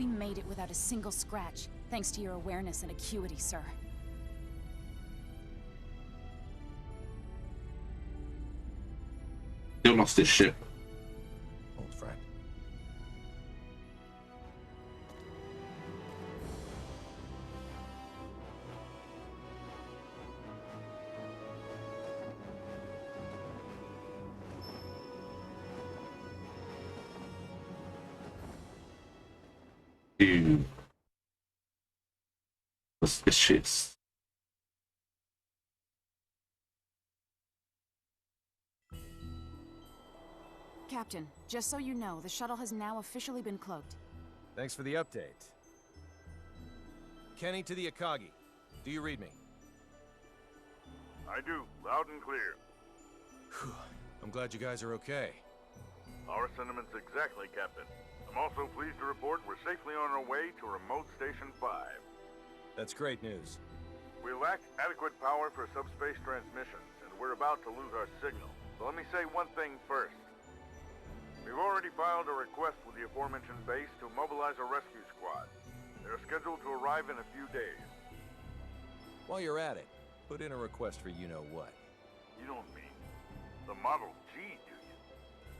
We made it without a single scratch, thanks to your awareness and acuity, sir. Still lost his ship. Old friend. Suspicious. Captain, just so you know, the shuttle has now officially been cloaked. Thanks for the update. Kenny to the Akagi. Do you read me? I do, loud and clear. Whew. I'm glad you guys are okay. Our sentiments exactly, Captain. I'm also pleased to report we're safely on our way to Remote Station 5. That's great news. We lack adequate power for subspace transmissions, and we're about to lose our signal. So let me say one thing first. We've already filed a request with the aforementioned base to mobilize a rescue squad. They're scheduled to arrive in a few days. While you're at it, put in a request for you-know-what. You don't mean the Model G, do you?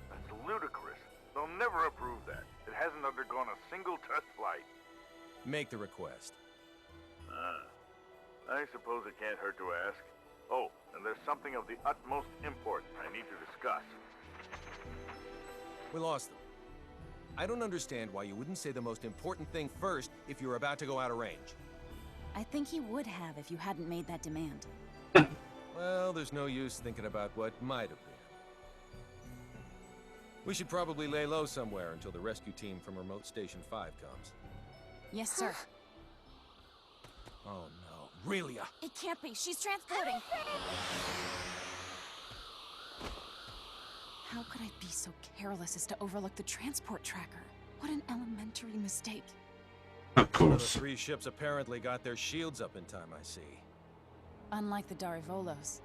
That's ludicrous. They'll never approve that. It hasn't undergone a single test flight. Make the request. I suppose it can't hurt to ask. Oh, and there's something of the utmost import I need to discuss. We lost them. I don't understand why you wouldn't say the most important thing first if you're about to go out of range. I think he would have if you hadn't made that demand. Well, there's no use thinking about what might have been. We should probably lay low somewhere until the rescue team from Remote Station 5 comes. Yes, sir. Oh no, Aurelia! It can't be. She's transporting. How could I be so careless as to overlook the transport tracker? What an elementary mistake. Of One of the course. 3 ships apparently got their shields up in time, I see. Unlike the Darivolos,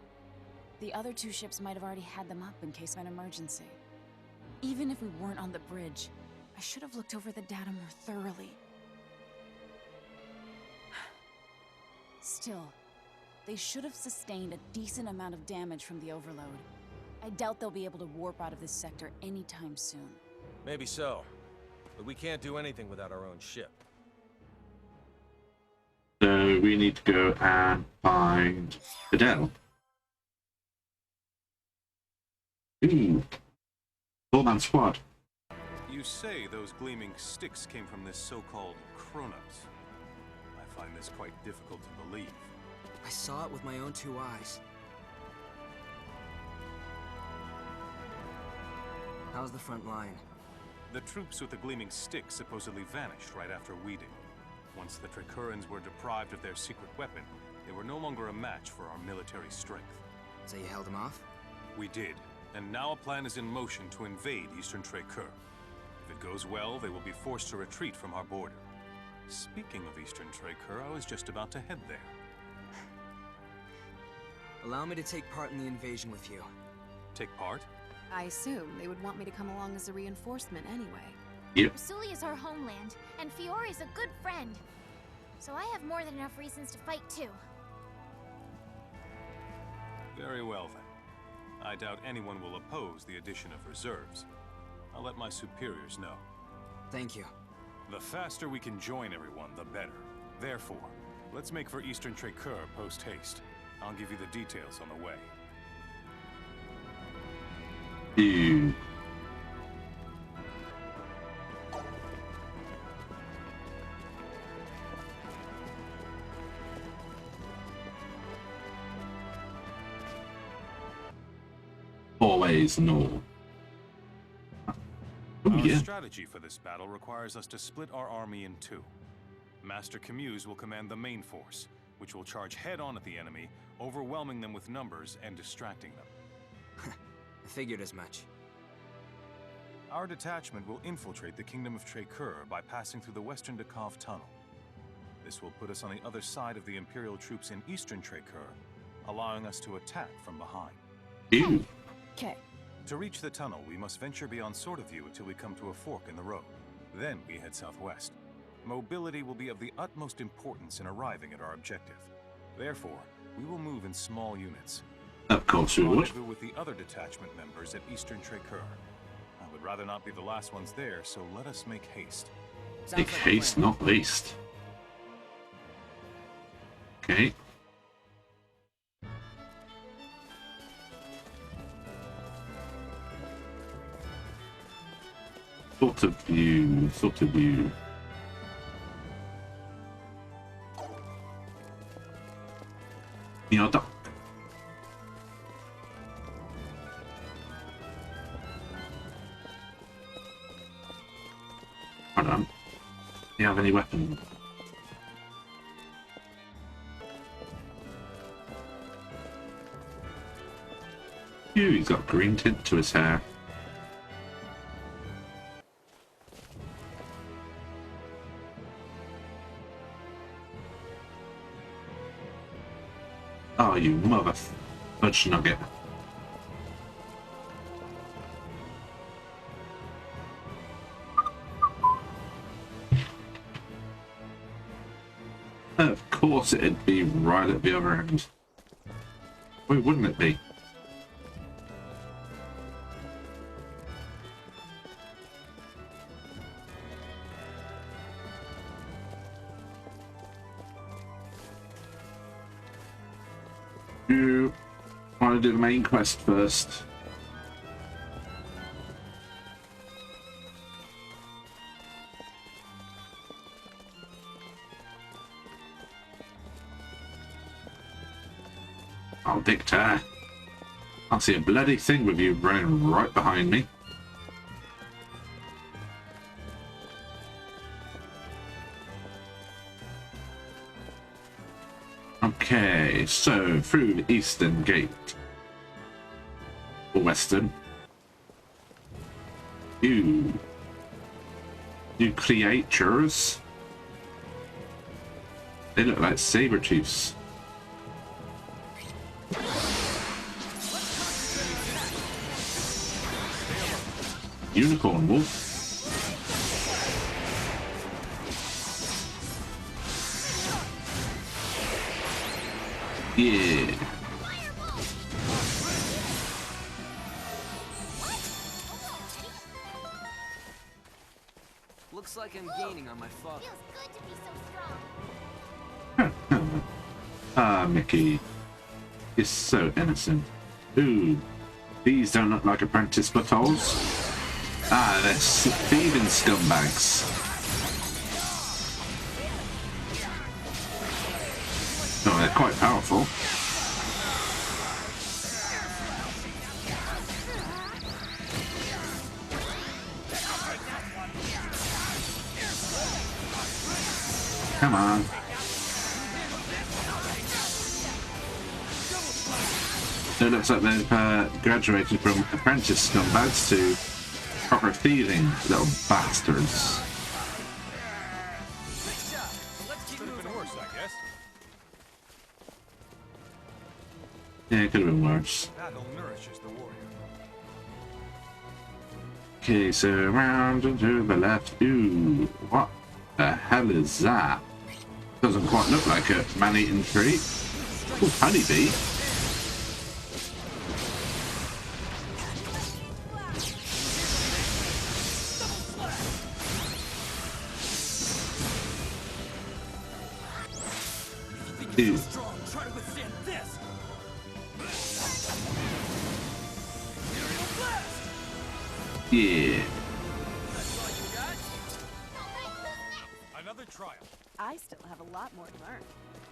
the other 2 ships might have already had them up in case of an emergency. Even if we weren't on the bridge, I should have looked over the data more thoroughly. Still, they should have sustained a decent amount of damage from the overload. I doubt they'll be able to warp out of this sector anytime soon. Maybe so, but we can't do anything without our own ship. So we need to go and find Fidel. Ooh. 4-man squad. You say those gleaming sticks came from this so-called Kronos. I find this quite difficult to believe. I saw it with my own 2 eyes. How's the front line? The troops with the gleaming sticks supposedly vanished right after we did. Once the Tricurans were deprived of their secret weapon, they were no longer a match for our military strength. So you held them off? We did, and now a plan is in motion to invade Eastern Tricur. If it goes well, they will be forced to retreat from our border. Speaking of Eastern Tricur, I was just about to head there. Allow me to take part in the invasion with you. Take part? I assume they would want me to come along as a reinforcement anyway. Yep. Resulian is our homeland, and Fiore is a good friend. So I have more than enough reasons to fight too. Very well then. I doubt anyone will oppose the addition of reserves. I'll let my superiors know. Thank you. The faster we can join everyone, the better. Therefore, let's make for Eastern Tricur post-haste. I'll give you the details on the way. Ooh. Always no. Oh, Our yeah. strategy for this battle requires us to split our army in 2. Master Camuze will command the main force, which will charge head-on at the enemy, overwhelming them with numbers and distracting them. I figured as much. Our detachment will infiltrate the Kingdom of Tricur by passing through the Western Dekov Tunnel. This will put us on the other side of the Imperial troops in Eastern Tricur, allowing us to attack from behind. Ew. Okay. To reach the tunnel, we must venture beyond Sword of View until we come to a fork in the road. Then we head southwest. Mobility will be of the utmost importance in arriving at our objective. Therefore, we will move in small units. Of course we would. Rendezvous with the other detachment members at Eastern Trey Coeur. I would rather not be the last ones there, so let us make haste. Make haste, not waste. Okay. Sort of view, sort of view. Yada. Hold on. Do you have any weapons? Phew, he's got green tint to his hair. Oh, you mother fudge nugget. Of course it'd be right at the other end. Why wouldn't it be? You want to do the main quest first. I'll dictate. I'll see a bloody thing with you running right behind me. Okay, so through the eastern gate. Or western. New creatures. They look like saber-tooths. Unicorn wolf. Yeah. Looks like I'm gaining on my father. Feels good to be so strong. Ah, Mickey. Is so innocent. Ooh. These don't look like apprentice buttholes. Ah, they're thieving scumbags. Oh, they're quite powerful. Come on. So it looks like they've graduated from apprentice scumbags to proper thieving little bastards. Yeah, it could have been worse. Okay, so around and to the left. Ooh, what the hell is that? Doesn't quite look like a man-eating tree. Ooh, honeybee. Ooh. Yeah. Another trial. I still have a lot more to learn.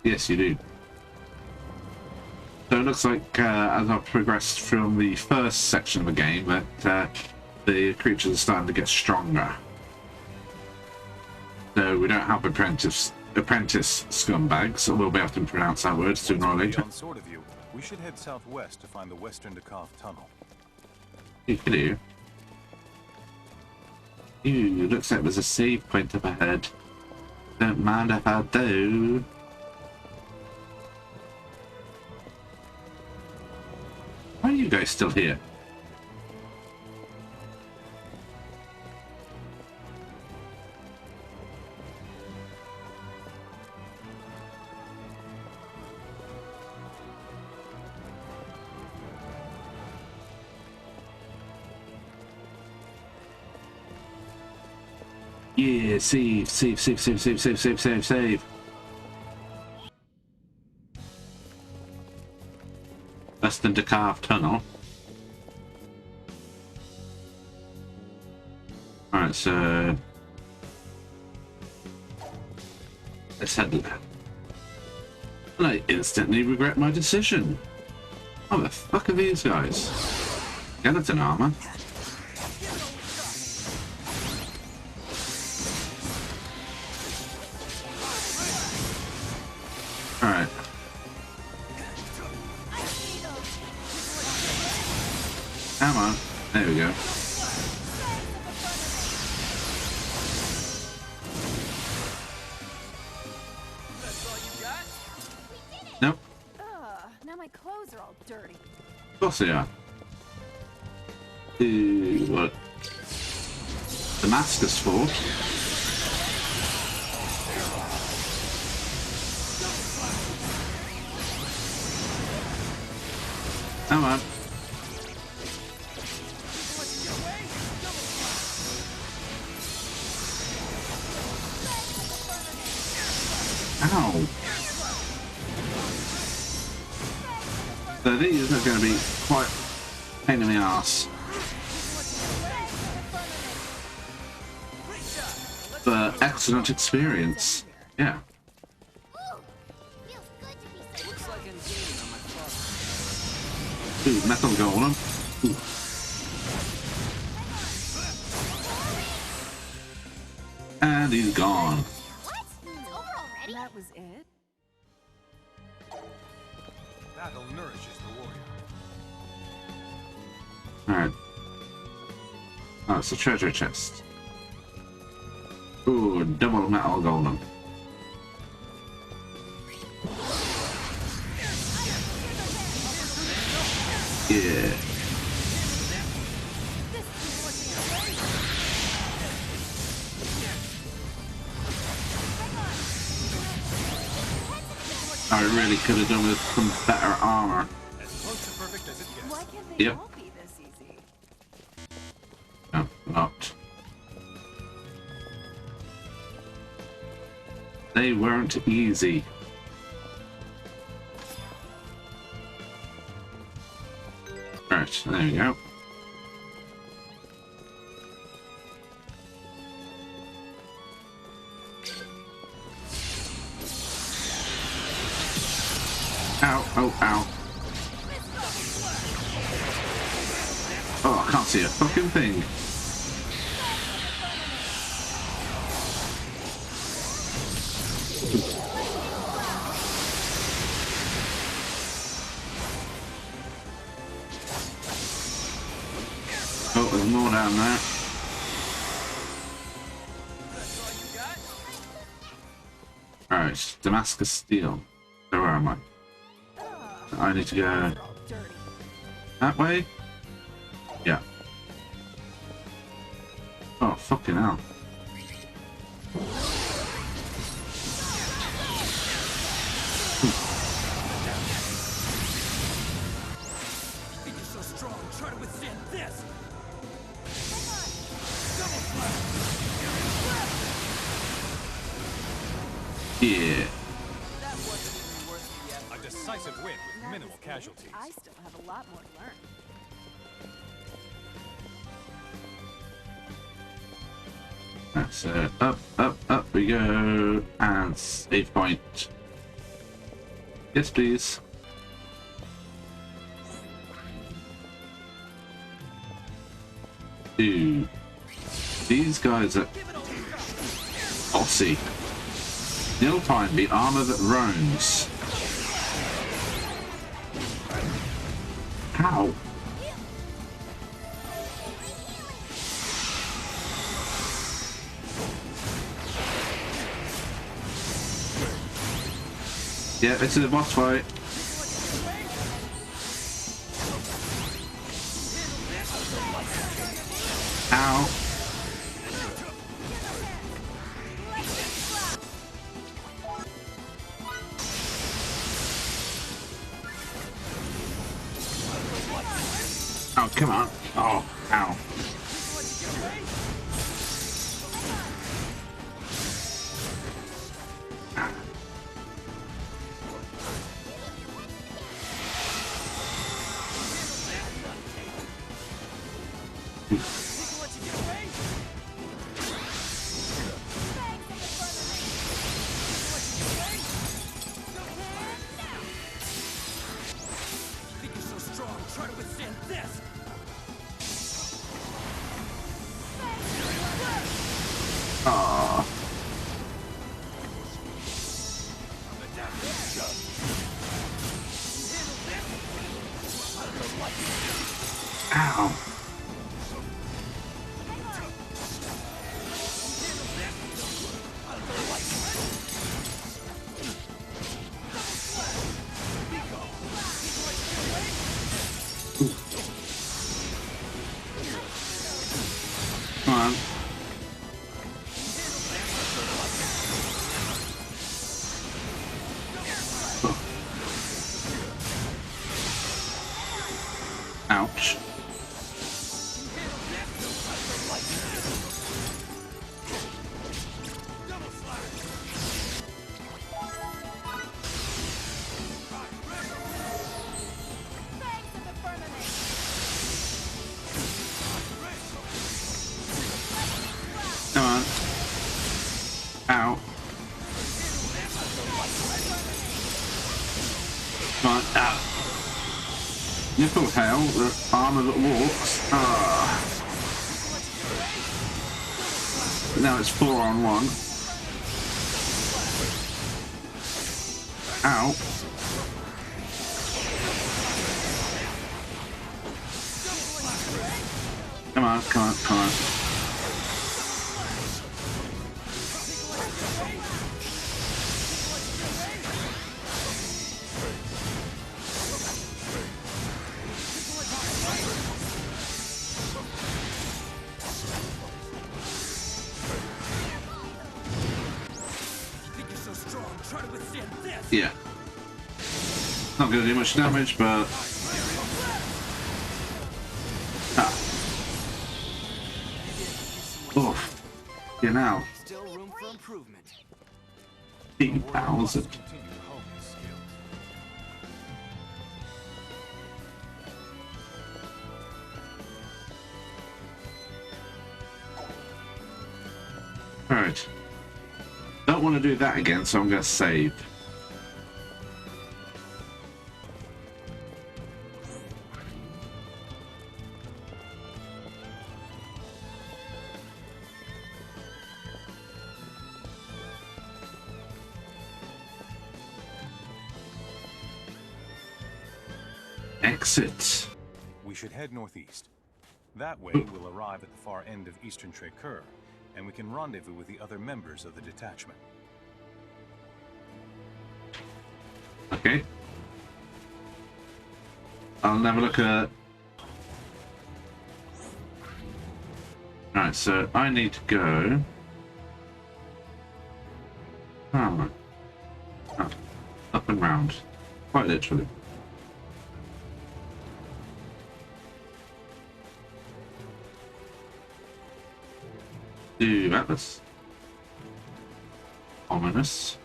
Yes, you do. So it looks like as I've progressed from the first section of the game that the creatures are starting to get stronger. So we don't have apprentice scumbags, so we'll be able to pronounce that word sooner or later. On sort of view, we should head southwest to find the Western Decaf tunnel. You can do. Ooh, looks like there's a save point up ahead. Don't mind if I do. Why are you guys still here? Yeah, save, save, save, save, save, save, save, save, save. Western Decaf Tunnel. Alright, so let's head left. And I instantly regret my decision. What the fuck are these guys? Skeleton armor. Alright. Come on. There we go. Nope. Now my clothes are all dirty. Of course they are. Ooh, what? Damascus Fort. Come on. Ow. So these are going to be quite a pain in the ass. But excellent experience. Yeah. Ooh, metal golem. Ooh. And he's gone. What? It's over already? That was it? Battle nourishes the warrior. Alright. Oh, it's a treasure chest. Ooh, double metal golem. Yeah. I really could have done with some better armor. As close to perfect as it gets. Why can't they Yep. all be this easy? No, not. They weren't easy. Right, there we go. Ow, ow, ow. Oh, I can't see a fucking thing. Oh, there's more down there. Alright, Damascus Steel. So where am I? I need to go that way? Yeah. Oh, fucking hell. You're so strong. Try to withstand this. Yeah. That wasn't even worth it yet. A decisive win with minimal casualties. I still have a lot more to learn. That's it. Up, up, up we go. And save point. Yes, please. Dude. These guys are bossy. You'll find the armor that roams. How? Yeah, this is a boss fight. Ow. Oh, come on. Oh, ow. Ah. Ow. Come on. Ouch. Come on. Ow. Come on. Ow. Nipple hail, the armor that walks. Ah. Now it's 4-on-1. Ow. Come on, come on, come on. Yeah. Not gonna do much damage, but oof. Yeah, now. Still room for improvement. 8,000. Alright. Don't want to do that again, so I'm gonna save. Exit. We should head northeast. That way, we'll arrive at the far end of eastern Trey Kerr, and we can rendezvous with the other members of the detachment. Okay. I'll have a look at... Alright, so I need to go... Oh. Oh. Up and round. Quite literally. Do Atlas. Ominous.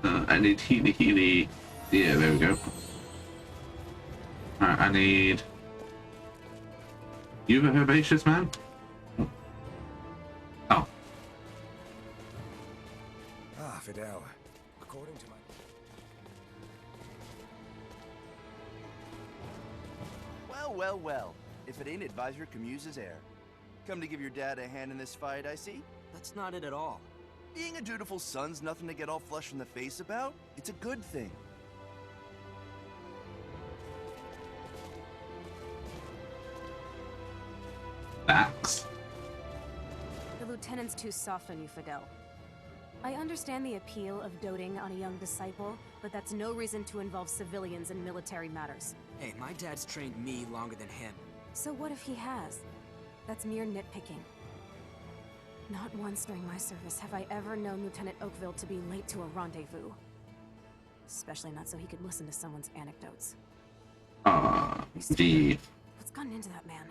I need Healy. Yeah, there we go. Alright, I need... You a herbaceous man? Oh. Ah, Fidel. According to my... Well. If it ain't Advisor Camuze's heir. Come to give your dad a hand in this fight, I see? That's not it at all. Being a dutiful son's nothing to get all flushed in the face about. It's a good thing. Facts. The lieutenant's too soft on you, Fidel. I understand the appeal of doting on a young disciple, but that's no reason to involve civilians in military matters. Hey, my dad's trained me longer than him. So what if he has? That's mere nitpicking. Not once during my service have I ever known Lieutenant Oakville to be late to a rendezvous. Especially not so he could listen to someone's anecdotes. Gee. What's gotten into that man?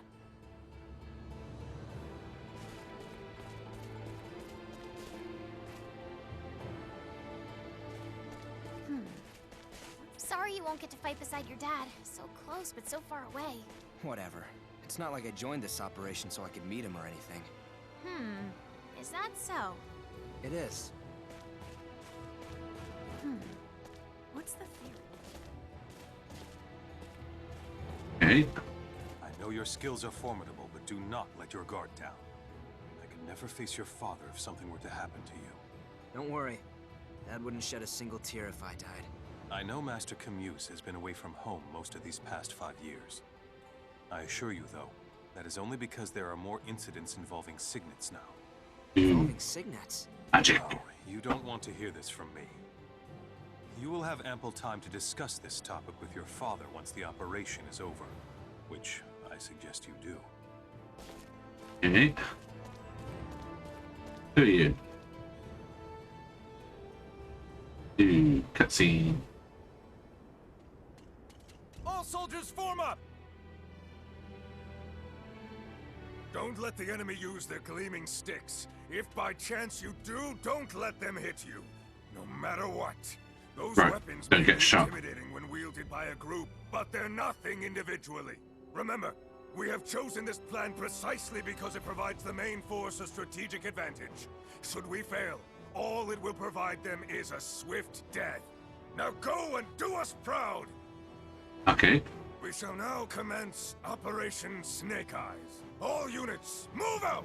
Sorry you won't get to fight beside your dad. So close, but so far away. Whatever. It's not like I joined this operation so I could meet him or anything. Is that so? It is. What's the theory? Okay. I know your skills are formidable, Do not let your guard down. I could never face your father if something were to happen to you. Don't worry. Dad wouldn't shed a single tear if I died. I know Master Camuze has been away from home most of these past 5 years. I assure you, though, that is only because there are more incidents involving signets now. Involving signets? Magic. Oh, you don't want to hear this from me. You will have ample time to discuss this topic with your father once the operation is over, which I suggest you do. Okay. Who are you? Cutscene. All soldiers form up! Don't let the enemy use their gleaming sticks. If by chance you do, don't let them hit you. No matter what. Those weapons may be intimidating when wielded by a group, but they're nothing individually. Remember, we have chosen this plan precisely because it provides the main force a strategic advantage. Should we fail, all it will provide them is a swift death. Now go and do us proud! Okay. We shall now commence Operation Snake Eyes. All units, move out!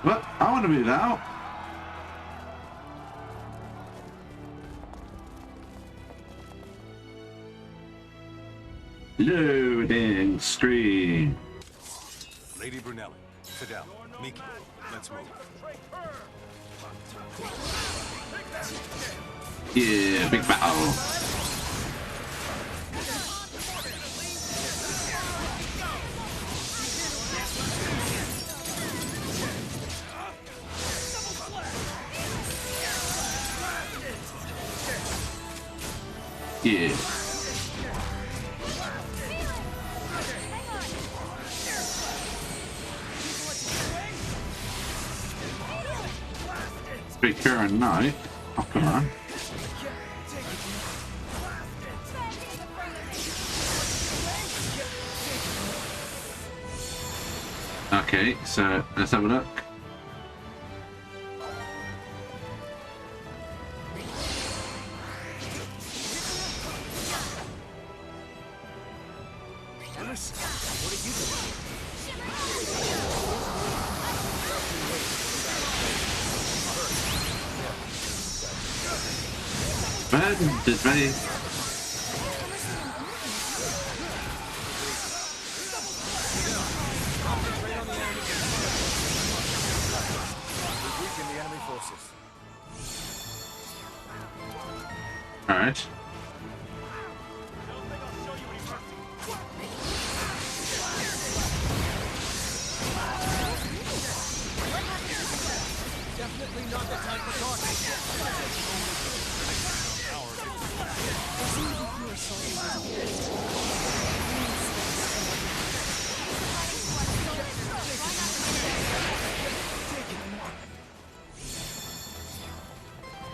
What? I want to move out. Loading screen. Lady Brunelli, Fidel, Miki, let's move. Yeah, big battle. Yeah. Secure and knife. Oh, come on. Okay, so let's have a look. Just ready. All right. Definitely not the time for talking.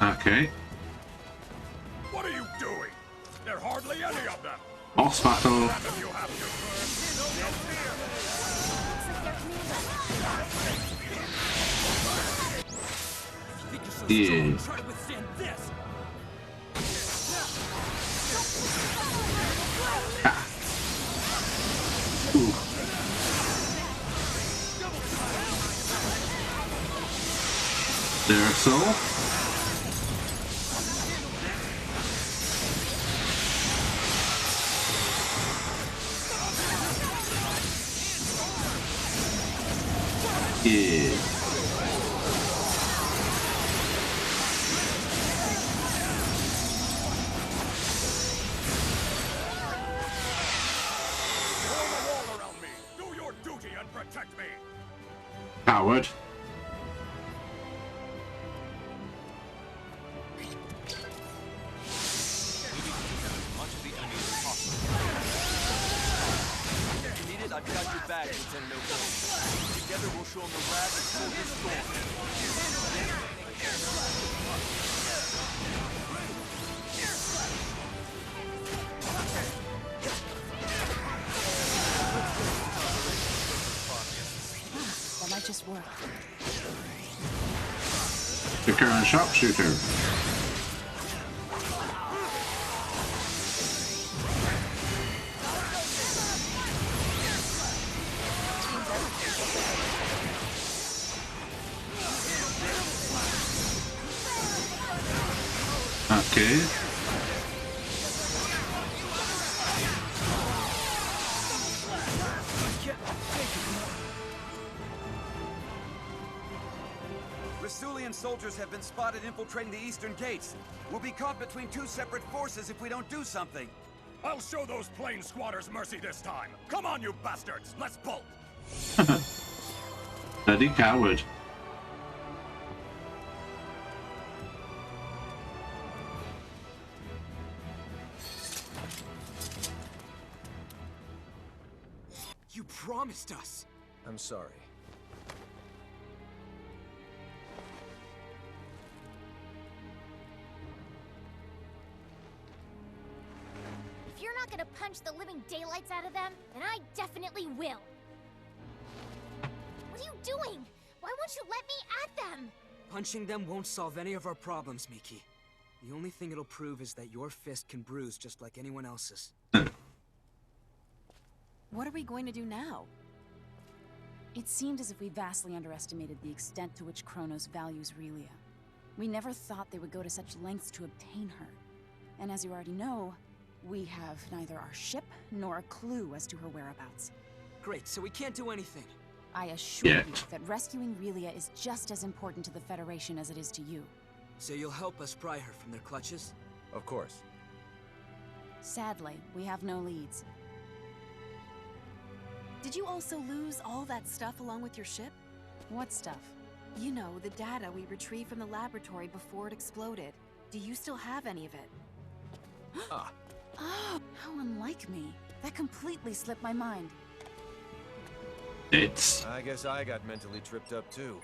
Okay. What are you doing? There are hardly any of them. Boss battle. You have to Yeah. Try to withstand this. Ooh. There, so. Yeah. Coward. If you need it, I've got your back, Lieutenant Oakville. Together we'll show them the wrath of Soldier Storm. That might just work. Secure and sharpshooter. Okay. Resulian soldiers have been spotted infiltrating the eastern gates. We'll be caught between two separate forces if we don't do something. I'll show those plane squatters mercy this time. Come on, you bastards. Let's bolt. Bloody coward. You promised us. I'm sorry. If you're not gonna punch the living daylights out of them, then I definitely will. What are you doing? Why won't you let me at them? Punching them won't solve any of our problems, Miki. The only thing it'll prove is that your fist can bruise just like anyone else's. What are we going to do now? It seemed as if we vastly underestimated the extent to which Kronos values Aurelia. We never thought they would go to such lengths to obtain her. And as you already know, we have neither our ship nor a clue as to her whereabouts. Great, so we can't do anything. I assure you that rescuing Aurelia is just as important to the Federation as it is to you. So you'll help us pry her from their clutches? Of course. Sadly, we have no leads. Did you also lose all that stuff along with your ship? What stuff? You know, the data we retrieved from the laboratory before it exploded. Do you still have any of it? Ah. Oh, how unlike me. That completely slipped my mind. I guess I got mentally tripped up too.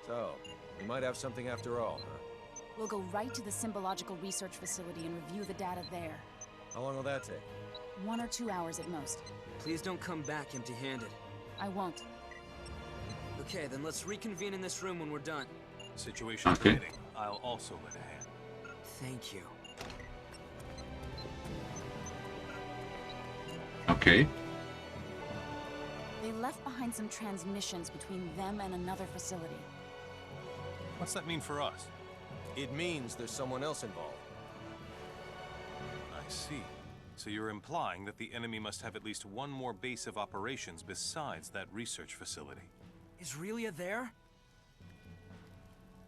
So, we might have something after all, huh? We'll go right to the Symbological Research Facility and review the data there. How long will that take? 1 or 2 hours at most. Please don't come back empty-handed. I won't. Okay, then let's reconvene in this room when we're done. Situation permitting, I'll also lend a hand. Thank you. Okay. They left behind some transmissions between them and another facility. What's that mean for us? It means there's someone else involved. I see. So you're implying that the enemy must have at least one more base of operations besides that research facility. Is Aurelia there?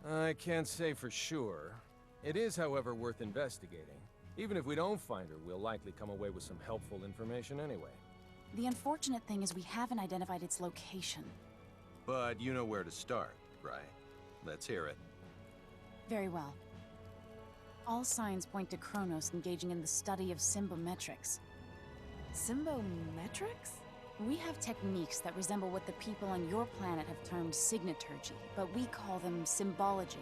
I can't say for sure. It is, however, worth investigating. Even if we don't find her, we'll likely come away with some helpful information anyway. The unfortunate thing is we haven't identified its location. But you know where to start, right? Let's hear it. Very well. All signs point to Kronos engaging in the study of symbometrics. Symbometrics? We have techniques that resemble what the people on your planet have termed signaturgy, but we call them symbology.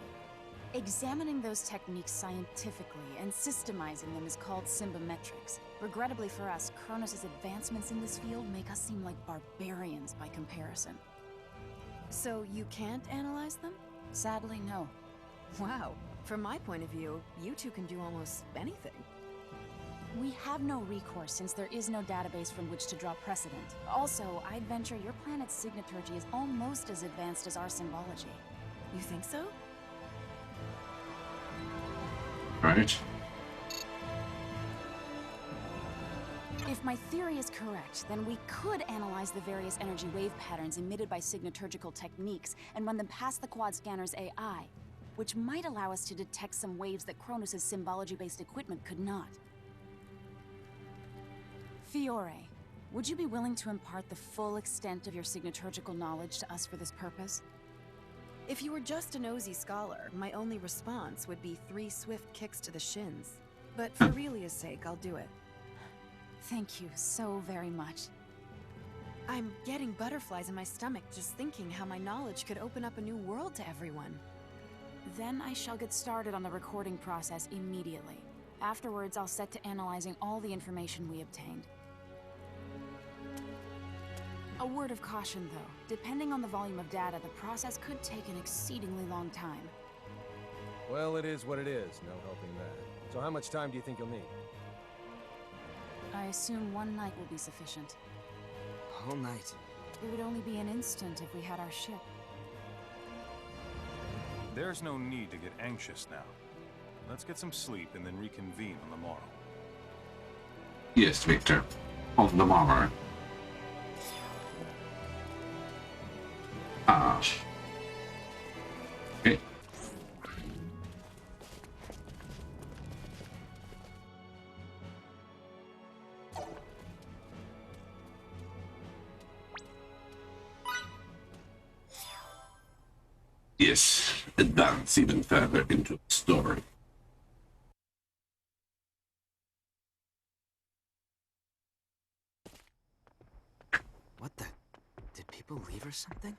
Examining those techniques scientifically and systemizing them is called symbometrics. Regrettably for us, Kronos' advancements in this field make us seem like barbarians by comparison. So you can't analyze them? Sadly, no. Wow. From my point of view, you two can do almost anything. We have no recourse since there is no database from which to draw precedent. Also, I'd venture your planet's signaturgy is almost as advanced as our symbology. You think so? Right. If my theory is correct, then we could analyze the various energy wave patterns emitted by signaturgical techniques and run them past the quad scanner's AI, which might allow us to detect some waves that Kronos' symbology-based equipment could not. Fiore, would you be willing to impart the full extent of your signaturgical knowledge to us for this purpose? If you were just a nosy scholar, my only response would be 3 swift kicks to the shins. But for Aurelia'S sake, I'll do it. Thank you so very much. I'm getting butterflies in my stomach just thinking how my knowledge could open up a new world to everyone. Then I shall get started on the recording process immediately. Afterwards, I'll set to analyzing all the information we obtained. A word of caution, though. Depending on the volume of data, the process could take an exceedingly long time. Well, it is what it is. No helping that. So how much time do you think you'll need? I assume 1 night will be sufficient. Whole night. It would only be an instant if we had our ship. There's no need to get anxious now. Let's get some sleep and then reconvene on the morrow. Yes, Victor. On the morrow. Ah. Okay. Yes, advance even further into the story. What the? Did people leave or something?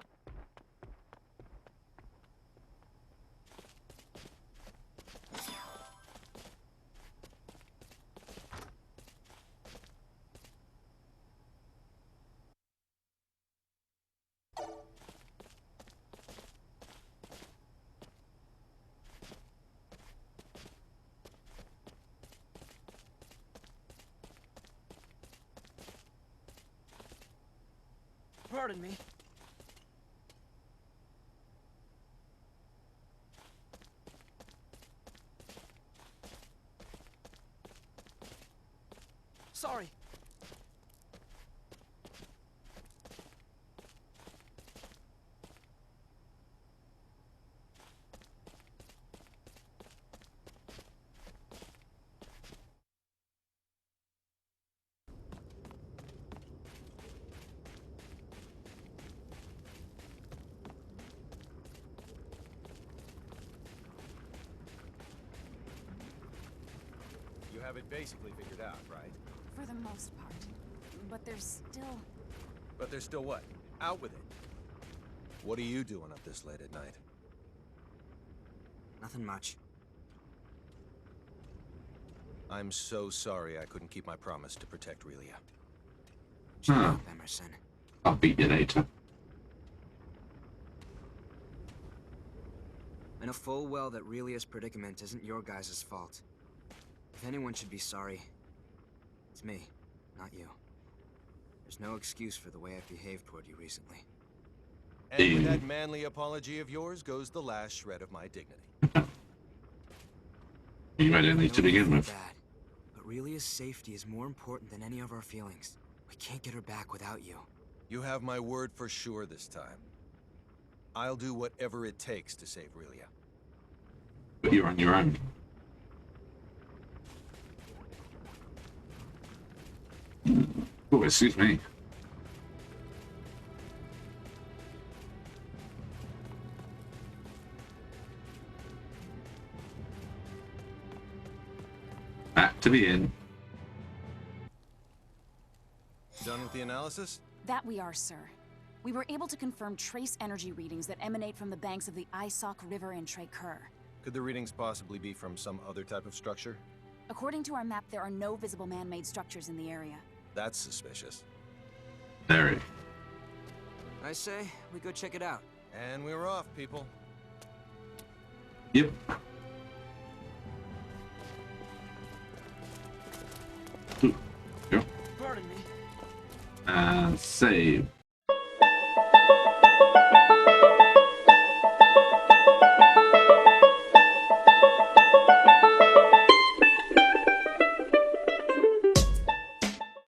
Pardon me. Sorry. Have it basically figured out, right? For the most part. But there's still... But there's still what? Out with it. What are you doing up this late at night? Nothing much. I'm so sorry I couldn't keep my promise to protect Aurelia. Shut up, Emerson. I'll beat you later. I know full well that Aurelia'S predicament isn't your guys' fault. If anyone should be sorry, it's me, not you. There's no excuse for the way I've behaved toward you recently. And with that manly apology of yours goes the last shred of my dignity. You might need to begin with. Bad, but Aurelia'S safety is more important than any of our feelings. We can't get her back without you. You have my word for sure this time. I'll do whatever it takes to save Aurelia. But you're on your own. Oh, excuse me. Back to the inn. Done with the analysis? That we are, sir. We were able to confirm trace energy readings that emanate from the banks of the Isok River in Treykur. Could the readings possibly be from some other type of structure? According to our map, there are no visible man-made structures in the area. That's suspicious. Very. I say, we go check it out. And we're off, people. Yep. Ooh, go. Pardon me. Save.